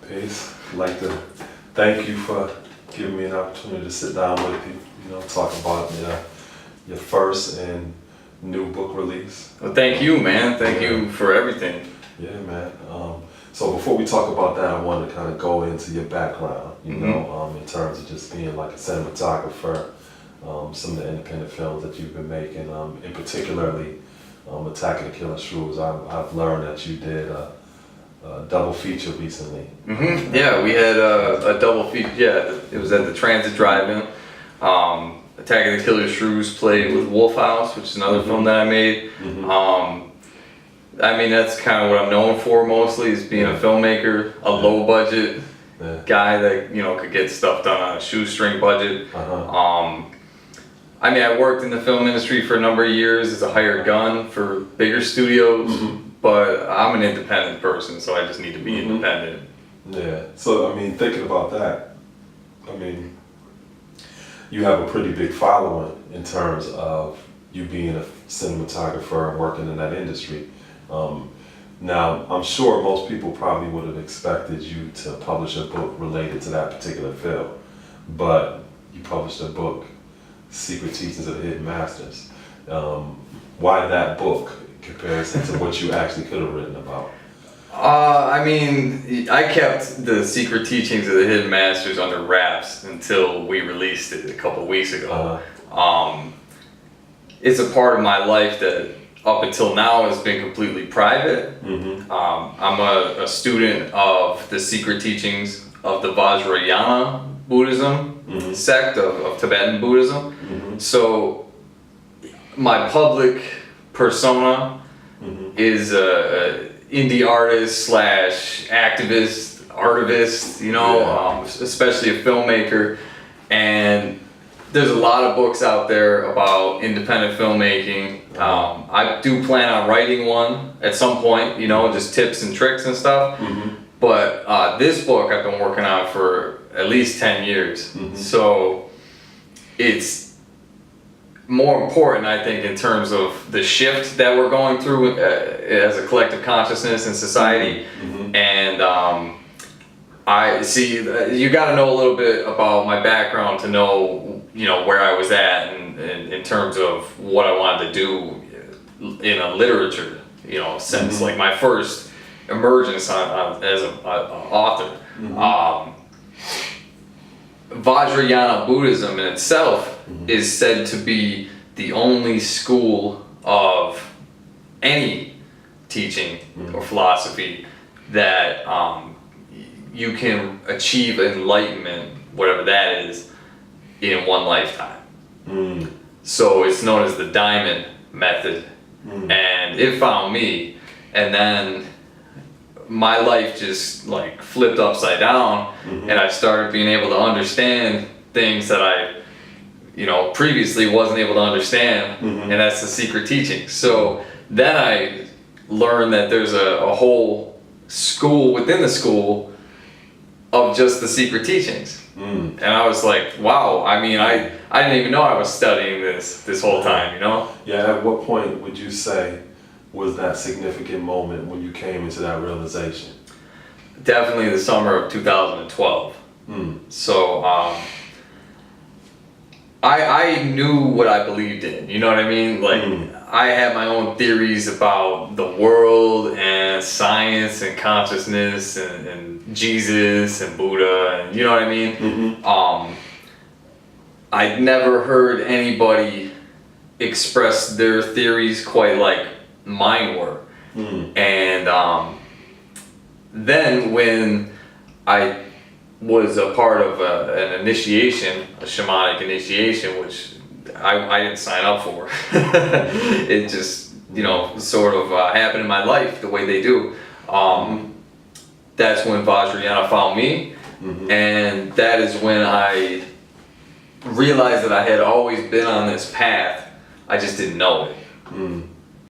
Peace. I'd like to thank you for giving me an opportunity to sit down with you, talk about your first and new book release. Well, thank you, man. Thank you for everything. Yeah, man. So before we talk about that, I wanted to kind of go into your background, in terms of just being like a cinematographer, some of the independent films that you've been making, and particularly Attack of the Killer Shrews. I've learned that you did a double feature recently. Yeah, we had a double feature. Yeah, it was at the Transit Drive-In. Attack of the Killer Shrews played with Wolf House, which is another film that I made. I mean, that's kind of what I'm known for mostly, is being a filmmaker, a low budget guy that could get stuff done on a shoestring budget. I mean, I worked in the film industry for a number of years as a hired gun for bigger studios, but I'm an independent person, so I just need to be independent. Yeah. So I mean, thinking about that, I mean, you have a pretty big following in terms of you being a cinematographer and working in that industry. Now, I'm sure most people probably would have expected you to publish a book related to that particular film, but you published a book, Secret Teachings of the Hidden Masters. Why that book in comparison to what you actually could have written about? I mean, I kept the Secret Teachings of the Hidden Masters under wraps until we released it a couple weeks ago. It's a part of my life that up until now has been completely private. I'm a student of the Secret Teachings of the Vajrayana Buddhism sect of Tibetan Buddhism. So my public persona is a indie artist / activist, artivist, especially a filmmaker. And there's a lot of books out there about independent filmmaking. I do plan on writing one at some point, just tips and tricks and stuff. But this book I've been working on for at least 10 years. So it's more important, I think, in terms of the shift that we're going through as a collective consciousness in society. And I see, you got to know a little bit about my background to know, where I was at and in terms of what I wanted to do in a literature, sense. Like my first emergence as an author. Vajrayana Buddhism in itself is said to be the only school of any teaching or philosophy that you can achieve enlightenment, whatever that is, in one lifetime. So it's known as the diamond method. And it found me, and then my life just like flipped upside down, and I started being able to understand things that I previously wasn't able to understand, and that's the secret teaching. So then I learned that there's a whole school within the school of just the secret teachings. And I was like, wow, I mean, I didn't even know I was studying this whole time, Yeah, at what point would you say was that significant moment when you came into that realization? Definitely the summer of 2012. So I knew what I believed in, you know what I mean? Like, I had my own theories about the world and science and consciousness and Jesus and Buddha, and you know what I mean? I'd never heard anybody express their theories quite like mine were. And then when I was a part of an initiation, a shamanic initiation, which I didn't sign up for. It just, sort of happened in my life the way they do. That's when Vajrayana found me, and that is when I realized that I had always been on this path. I just didn't know it.